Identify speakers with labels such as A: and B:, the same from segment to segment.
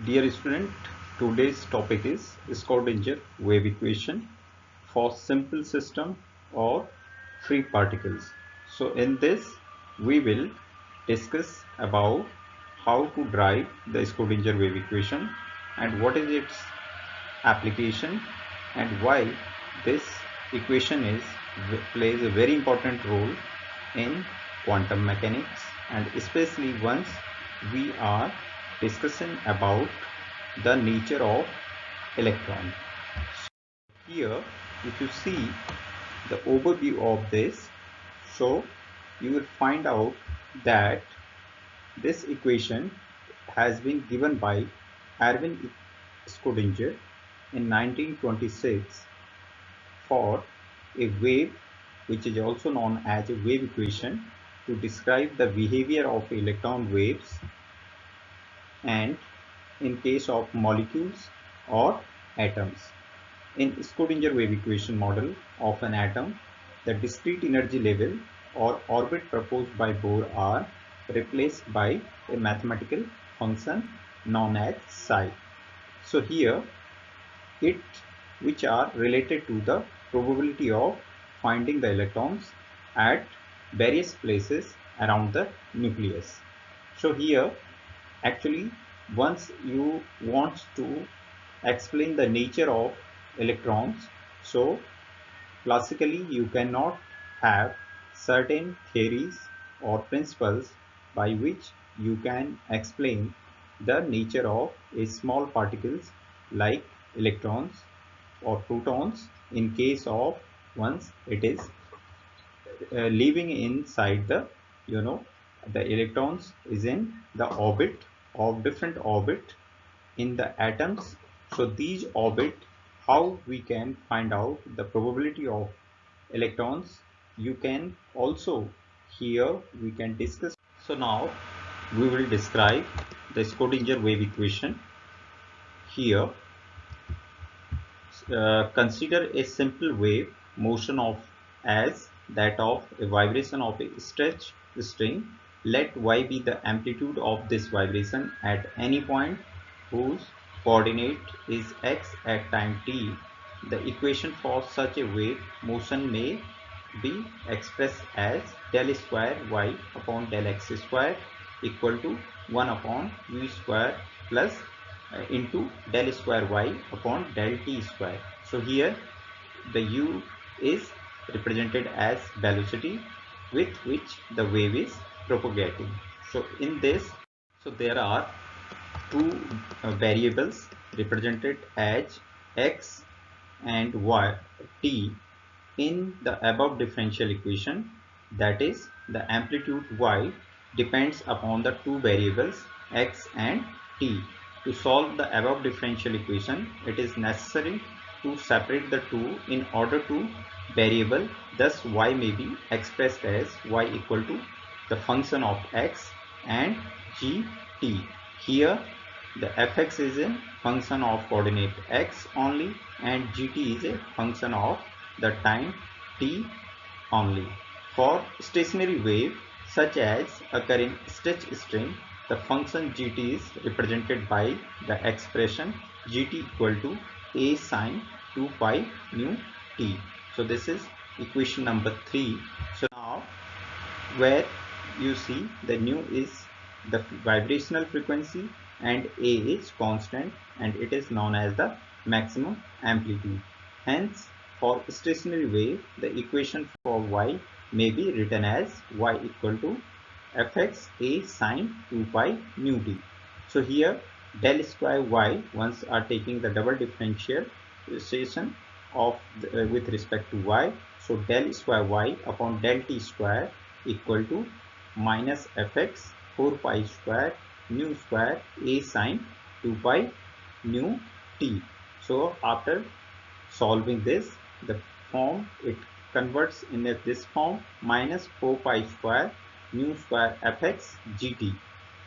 A: Dear student, today's topic is Schrodinger wave equation for simple system or free particles. So in this we will discuss about how to derive the Schrodinger wave equation and what is its application and why this equation plays a very important role in quantum mechanics, and especially once we are discussing about the nature of electron. Here if you see the overview of this, so you will find out that this equation has been given by Erwin Schrödinger in 1926 for a wave, which is also known as a wave equation, to describe the behavior of electron waves and in case of molecules or atoms. In Schrödinger wave equation model of an atom, the discrete energy level or orbit proposed by Bohr are replaced by a mathematical function known as psi. So here it which are related to the probability of finding the electrons at various places around the nucleus. So here actually once you want to explain the nature of electrons, so classically you cannot have certain theories or principles by which you can explain the nature of a small particles like electrons or protons in case of once it is living inside the the electrons is in the orbit of different orbit in the atoms. So these orbit, how we can find out the probability of electrons, you can also here we can discuss. So now we will describe the Schrödinger wave equation. Here consider a simple wave motion of as that of a vibration of a stretched string. Let y be the amplitude of this vibration at any point whose coordinate is x at time t. The equation for such a wave motion may be expressed as del square y upon del x square equal to 1 upon u square plus into del square y upon del t square. So here the u is represented as velocity with which the wave is propagating. So in this, so there are two variables represented as x and y t in the above differential equation, that is the amplitude y depends upon the two variables x and t. To solve the above differential equation, it is necessary to separate the two in order to variable. Thus y may be expressed as y equal to the function of x and gt. Here the fx is a function of coordinate x only and gt is a function of the time t only. For stationary wave such as occurring stretched string, the function gt is represented by the expression gt equal to a sine 2 pi nu t. So this is equation number 3. So now where you see the nu is the vibrational frequency and a is constant and it is known as the maximum amplitude. Hence for stationary wave the equation for y may be written as y equal to fx a sine 2 pi nu t. So here del square y, once are taking the double differentiation of with respect to y, so del square y upon del t square equal to minus fx 4 pi square nu square a sine 2 pi nu t. So after solving this, the form it converts in this form minus 4 pi square nu square fx gt.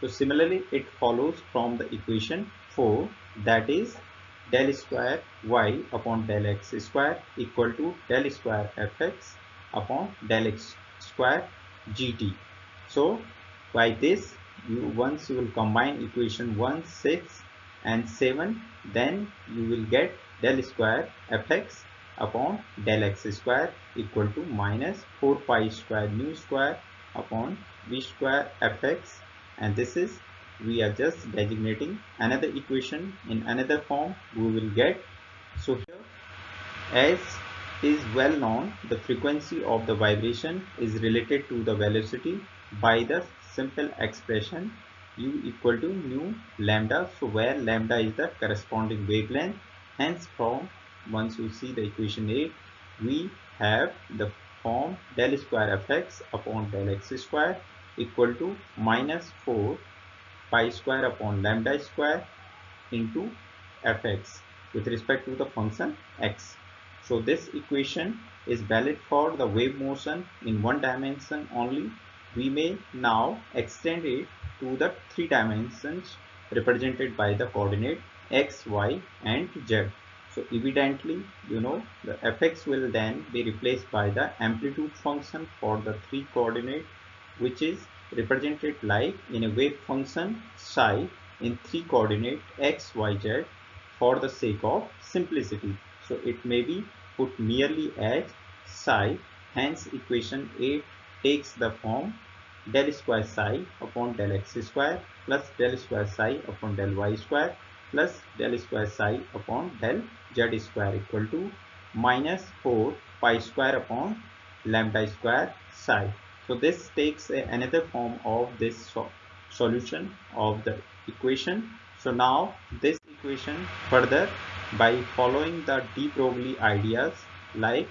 A: So similarly it follows from the equation 4, that is del square y upon del x square equal to del square fx upon del x square gt. So by this once you will combine equation 1, 6 and 7, then you will get del square fx upon del x square equal to minus 4 pi square nu square upon v square fx, and this is, we are just designating another equation in another form we will get. So here, as is well known, the frequency of the vibration is related to the velocity by the simple expression u equal to nu lambda. So where lambda is the corresponding wavelength, hence from once you see the equation 8, we have the form del square fx upon del x square equal to minus 4 pi square upon lambda square into fx with respect to the function x. So this equation is valid for the wave motion in one dimension only. We may now extend it to the 3 dimensions represented by the coordinate x, y and z. So evidently, you know, the fx will then be replaced by the amplitude function for the 3 coordinate, which is represented like in a wave function psi in 3 coordinate x, y, z for the sake of simplicity. So it may be put merely as psi, hence equation 8 takes the form del square psi upon del x square plus del square psi upon del y square plus del square psi upon del z square equal to minus 4 pi square upon lambda square psi. So this takes another form of this solution of the equation. So now this equation further, by following the de Broglie ideas like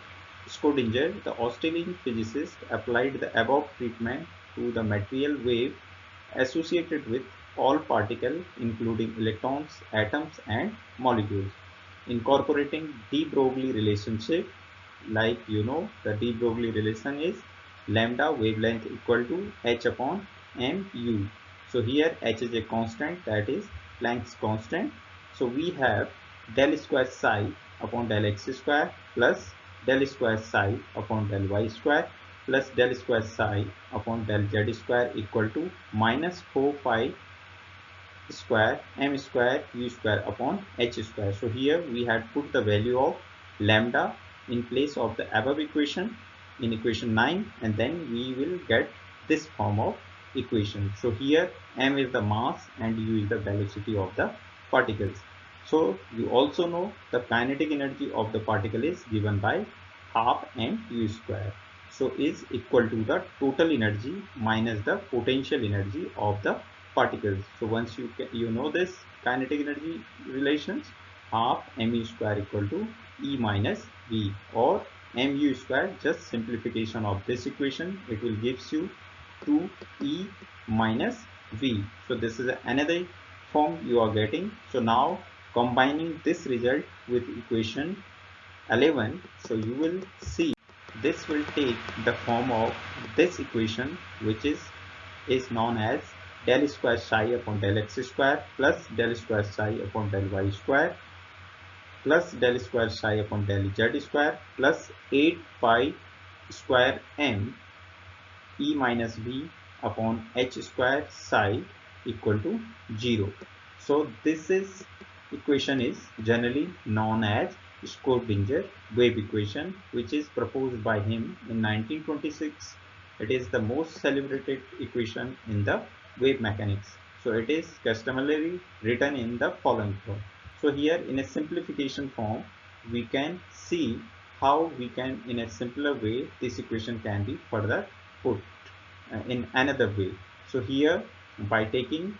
A: Schrodinger, the Australian physicist, applied the above treatment to the material wave associated with all particles including electrons, atoms and molecules. Incorporating de Broglie relationship, like you know, the de Broglie relation is lambda wavelength equal to h upon mu. So here h is a constant, that is Planck's constant. So we have del square psi upon del x square plus del square psi upon del y square plus del square psi upon del z square equal to minus 4 pi square m square u square upon h square. So here we had put the value of lambda in place of the above equation in equation 9, and then we will get this form of equation. So here m is the mass and u is the velocity of the particles. So you also know the kinetic energy of the particle is given by half mu square. So is equal to the total energy minus the potential energy of the particles. So once you know this kinetic energy relations, half mu square equal to E minus V, or mu square, just simplification of this equation, it will gives you 2E minus V. So this is another form you are getting. So now combining this result with equation 11, so you will see this will take the form of this equation, which is known as del square psi upon del x square plus del square psi upon del y square plus del square psi upon del z square plus 8 pi square m E minus V upon h square psi equal to 0. So this is equation is generally known as Schrodinger wave equation, which is proposed by him in 1926. It is the most celebrated equation in the wave mechanics. So it is customarily written in the following form. So here in a simplification form, we can see how we can, in a simpler way, this equation can be further put in another way. So here, by taking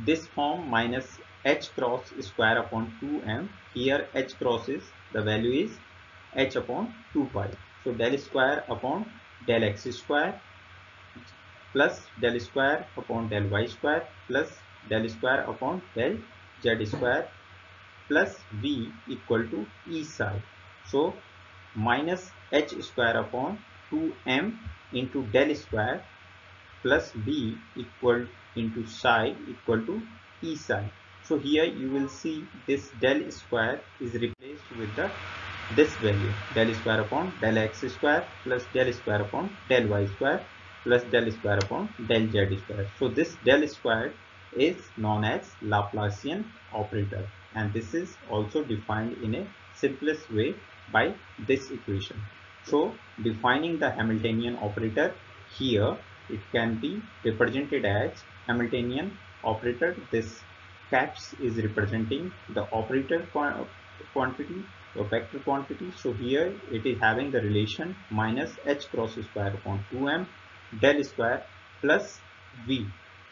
A: this form minus h cross square upon 2m, here h cross is, the value is h upon 2 pi. So del square upon del x square plus del square upon del y square plus del square upon del z square plus v equal to E psi. So minus h square upon 2m into del square plus b equal into psi equal to E psi. So here you will see this del square is replaced with this value, del square upon del x square plus del square upon del y square plus del square upon del z square. So this del square is known as Laplacian operator, and this is also defined in a simplest way by this equation. So defining the Hamiltonian operator, here it can be represented as Hamiltonian operator. This caps is representing the operator quantity or vector quantity. So here it is having the relation minus h cross square upon 2m del square plus v.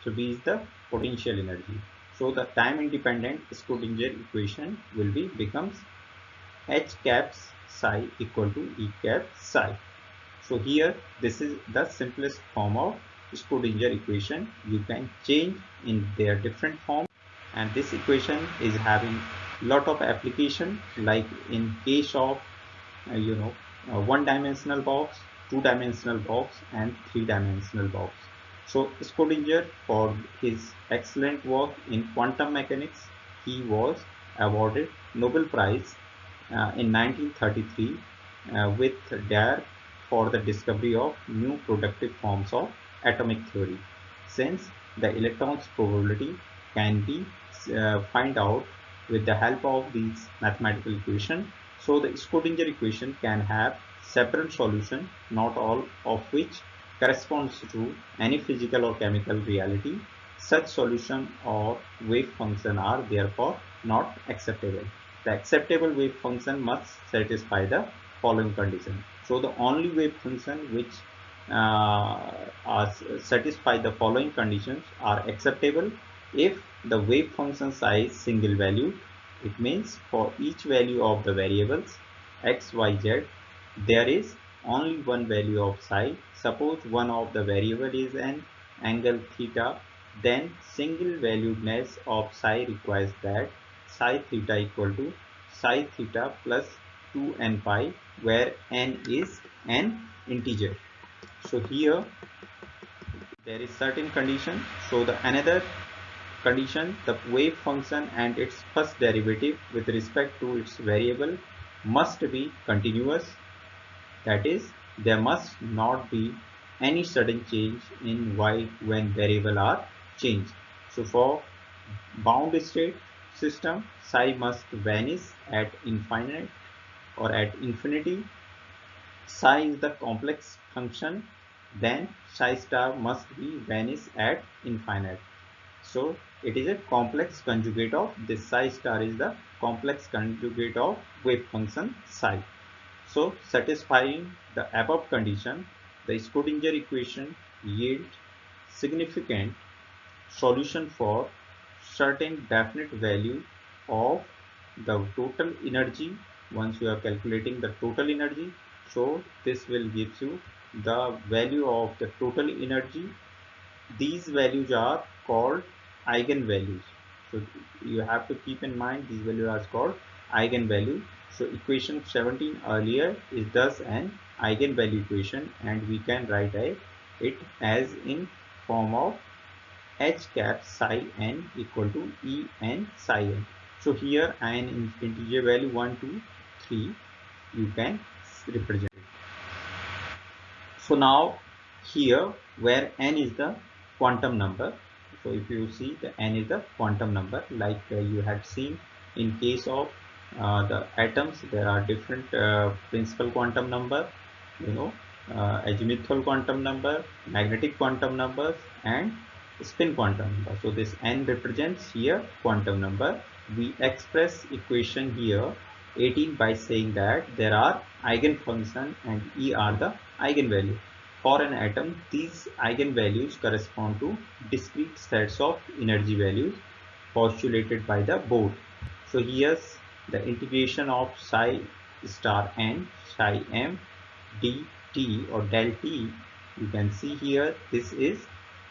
A: So v is the potential energy. So the time independent Schrodinger equation will be becomes h caps psi equal to E cap psi. So here this is the simplest form of Schrodinger equation. You can change in their different form, and this equation is having lot of application, like in case of one-dimensional box, two-dimensional box, and three-dimensional box. So Schrodinger, for his excellent work in quantum mechanics, he was awarded Nobel Prize in 1933 with Dirac for the discovery of new productive forms of atomic theory. Since the electron's probability can be find out with the help of these mathematical equations, so the Schrodinger equation can have several solutions, not all of which corresponds to any physical or chemical reality. Such solution or wave function are therefore not acceptable. The acceptable wave function must satisfy the following condition. So the only wave function which satisfy the following conditions are acceptable if the wave function size single valued. It means for each value of the variables x, y, z, there is only one value of psi. Suppose one of the variable is an angle theta, then single valuedness of psi requires that psi theta equal to psi theta plus 2n pi, where n is an integer. So here there is certain condition. So the another condition, the wave function and its first derivative with respect to its variable must be continuous. That is, there must not be any sudden change in y when variable are changed. So for bound state system, psi must vanish at infinite or at infinity. Psi is the complex function, then psi star must be vanish at infinite. So it is a complex conjugate of this. Psi star is the complex conjugate of wave function psi. So satisfying the above condition, the Schrodinger equation yields significant solution for certain definite value of the total energy. Once you are calculating the total energy, so this will give you the value of the total energy. These values are called eigenvalues. So you have to keep in mind these values are called eigenvalue. So equation 17 earlier is thus an eigenvalue equation, and we can write it as in form of h cap psi n equal to E n psi n. So here n in integer value 1, 2, 3 you can represent it. So now here where n is the quantum number, so if you see the n is the quantum number, like you had seen in case of the atoms, there are different principal quantum number, azimuthal quantum number, magnetic quantum numbers, and spin quantum number. So this n represents here quantum number. We express equation here 18 by saying that there are eigenfunction and E are the eigenvalue. For an atom, these eigenvalues correspond to discrete sets of energy values postulated by the Bohr. So here's the integration of psi star n psi m dt or del t. You can see here this is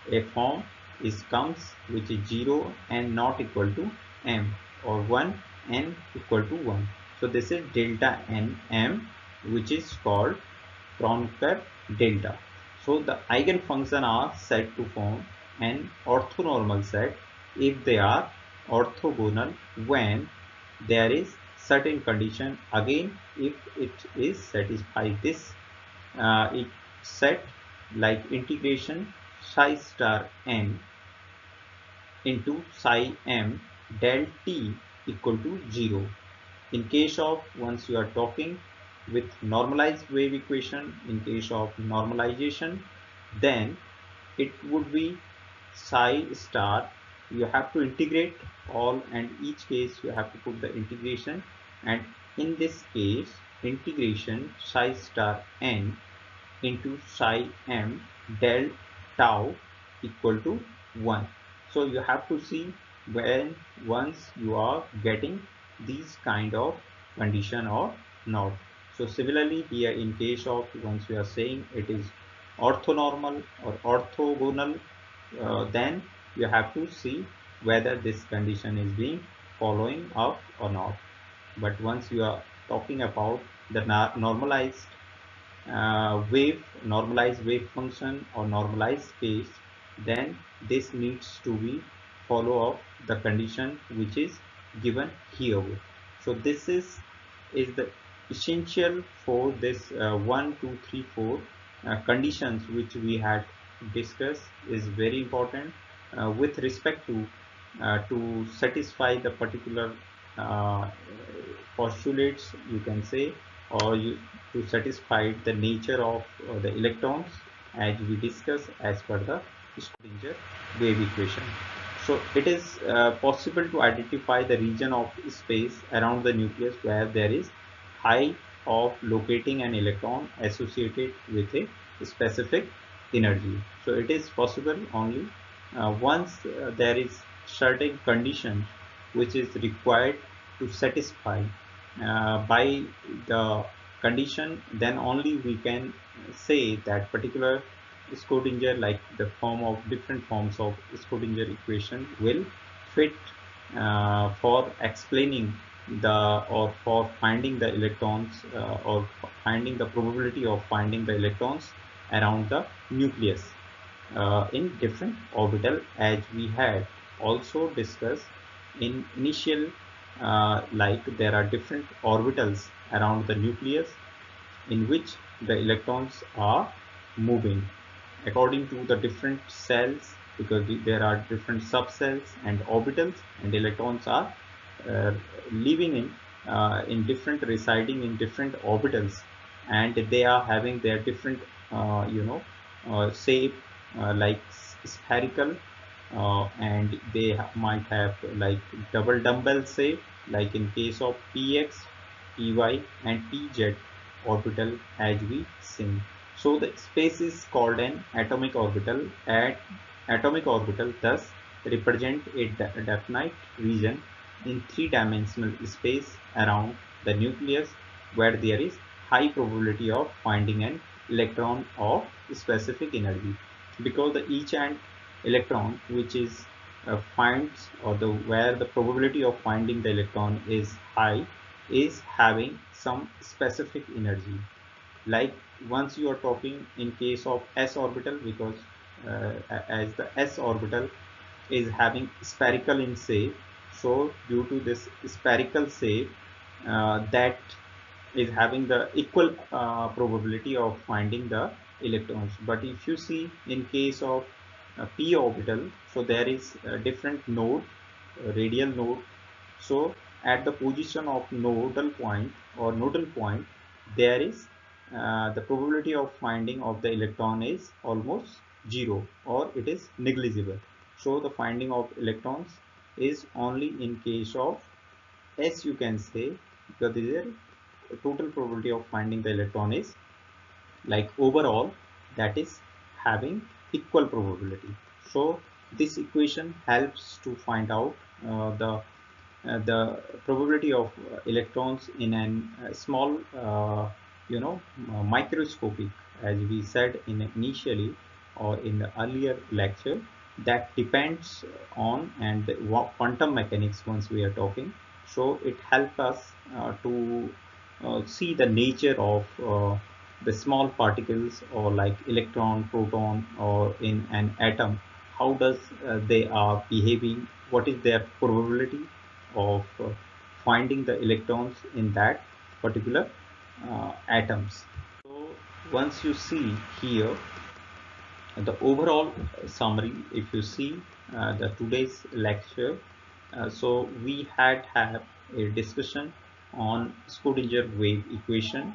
A: a form is comes which is 0 and not equal to m, or 1 n equal to 1. So this is delta n m, which is called Kronecker delta. So the eigenfunction are said to form an orthonormal set if they are orthogonal when there is certain condition. Again, if it is satisfy this it set, like integration psi star n into psi m del t equal to 0. In case of, once you are talking with normalized wave equation, in case of normalization, then it would be psi star. You have to integrate all, and each case you have to put the integration, and in this case integration psi star n into psi m del tau equal to 1. So you have to see when once you are getting these kind of condition or not. So similarly here, in case of once we are saying it is orthonormal or orthogonal, then you have to see whether this condition is being following up or not. But once you are talking about the normalized normalized wave function or normalized case, then this needs to be follow up the condition which is given here. So this is the essential for this 1 2 3 4 conditions which we had discussed is very important with respect to satisfy the particular uh, postulates, you can say, or to satisfy the nature of the electrons as we discuss as per the Schrödinger wave equation. So it is possible to identify the region of space around the nucleus where there is high of locating an electron associated with a specific energy. So it is possible only once there is certain condition which is required to satisfy by the condition, then only we can say that particular Schrödinger, like the form of different forms of Schrödinger equation, will fit for explaining the or for finding the electrons or finding the probability of finding the electrons around the nucleus in different orbital, as we had also discussed in initial, like there are different orbitals around the nucleus in which the electrons are moving according to the different cells, because there are different subcells and orbitals, and electrons are uh, living in different, residing in different orbitals, and they are having their different shape, like spherical, and they might have like double dumbbell shape, like in case of px, py and pz orbital as we seen. So the space is called an atomic orbital, and atomic orbital thus represent a definite region in three-dimensional space around the nucleus where there is high probability of finding an electron of specific energy, because the each and electron which is finds, or the where the probability of finding the electron is high, is having some specific energy. Like once you are talking in case of s orbital, because as the s orbital is having spherical in shape, so due to this spherical shape, that is having the equal probability of finding the electrons. But if you see in case of p orbital, so there is a different node, radial node. So at the position of nodal point or nodal point, there is the probability of finding of the electron is almost zero, or it is negligible. So the finding of electrons is only in case of s, you can say, because the total probability of finding the electron is like overall, that is having equal probability. So this equation helps to find out the probability of electrons in an small, microscopic, as we said in initially or in the earlier lecture, that depends on and quantum mechanics once we are talking. So it helps us to see the nature of the small particles, or like electron, proton, or in an atom, how does they are behaving, what is their probability of finding the electrons in that particular atoms. So once you see here the overall summary, if you see the today's lecture. So we have a discussion on Schrodinger wave equation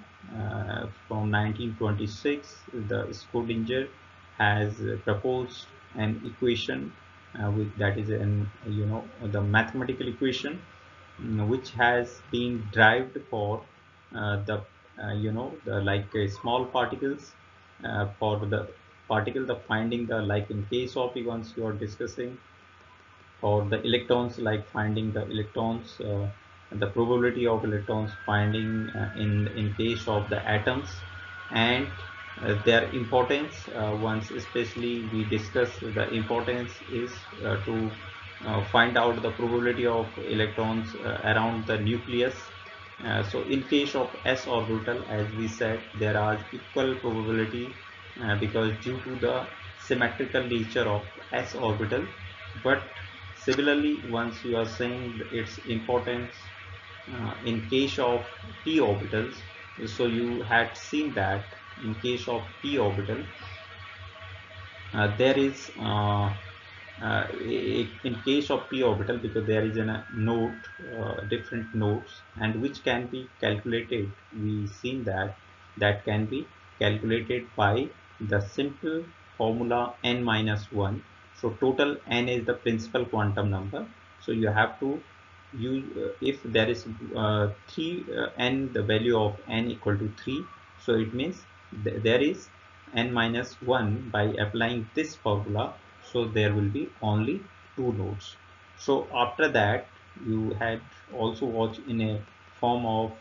A: from 1926. The Schrodinger has proposed an equation with that is an the mathematical equation which has been derived for the the like small particles for the particle the finding the like in case of once you are discussing for the electrons like finding the electrons the probability of electrons finding in case of the atoms and their importance once especially we discuss the importance is to find out the probability of electrons around the nucleus. So in case of s orbital, as we said, there are equal probability because due to the symmetrical nature of s orbital. But similarly, once you are saying its importance in case of p orbitals, so you had seen that in case of p orbital, there is in case of p orbital, because there is a node different nodes and which can be calculated, we seen that that can be calculated by the simple formula n minus 1. So total n is the principal quantum number, so you have to use if there is 3 n, the value of n equal to 3, so it means there is n minus 1 by applying this formula, so there will be only two nodes. So after that you had also watched in a form of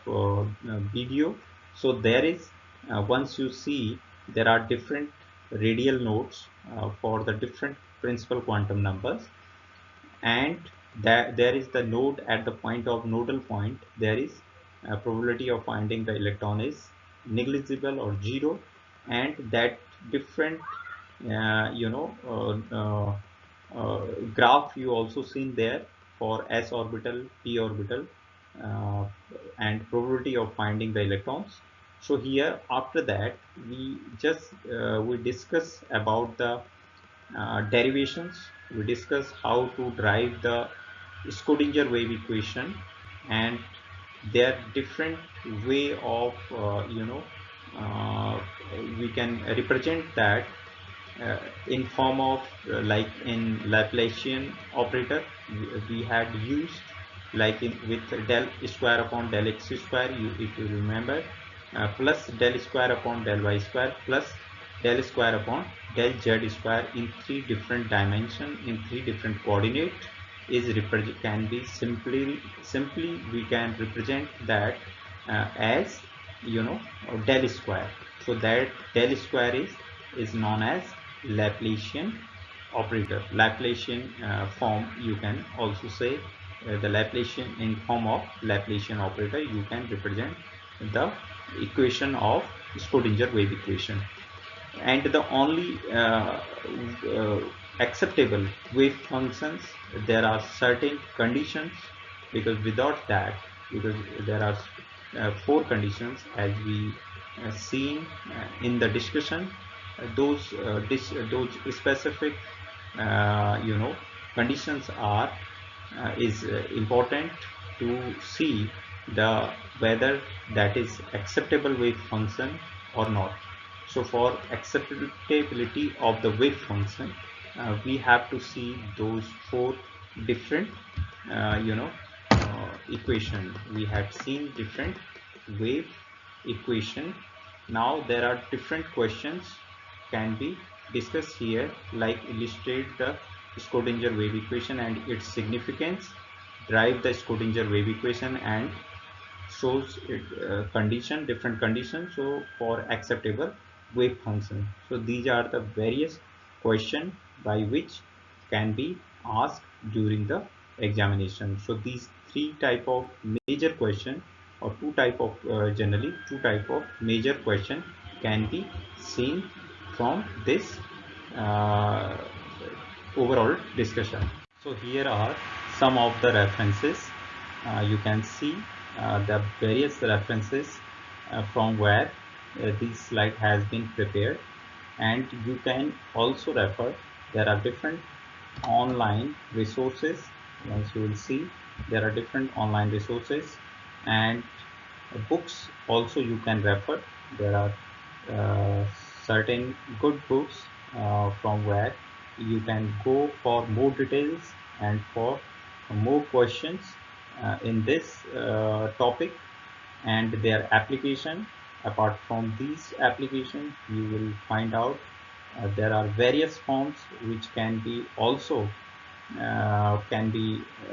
A: video. So there is once you see there are different radial nodes for the different principal quantum numbers, and that there is the node at the point of nodal point, there is a probability of finding the electron is negligible or zero, and that different graph you also seen there for s orbital, p orbital, uh, and probability of finding the electrons. So here after that we discuss about the derivations. We discuss how to derive the Schrodinger wave equation, and their different way of uh, we can represent that in form of like in Laplacian operator we had used like in with del square upon del x square, if you remember, plus del square upon del y square plus del square upon del z square in three different dimension in three different coordinate is can be simply we can represent that as del square. So that del square is known as Laplacian operator. Laplacian form you can also say the Laplacian in form of Laplacian operator you can represent the equation of Schrodinger wave equation. And the only acceptable wave functions, there are certain conditions, because without that, because there are four conditions as we seen in the discussion, those specific conditions are is important to see the whether that is acceptable wave function or not. So for acceptability of the wave function, we have to see those four different equation. We have seen different wave equation. Now there are different questions can be discussed here, like illustrate the Schrodinger wave equation and its significance, derive the Schrodinger wave equation, and shows it different conditions so for acceptable wave function. So these are the various questions by which can be asked during the examination. So these three type of major question, or two type of generally two type of major question can be seen from this uh, overall discussion. So here are some of the references. You can see the various references from where this slide has been prepared, and you can also refer. There are different online resources. Once you will see there are different online resources, and books also you can refer. There are uh, certain good books from where you can go for more details and for more questions in this topic and their application. Apart from these applications, you will find out there are various forms which can be also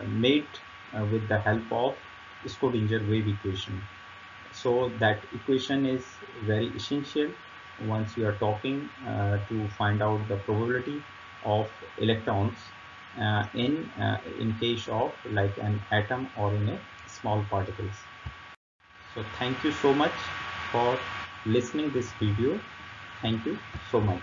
A: made with the help of Schrodinger wave equation. So that equation is very essential once you are talking to find out the probability of electrons in case of like an atom or in a small particles. So thank you so much for listening this video. Thank you so much.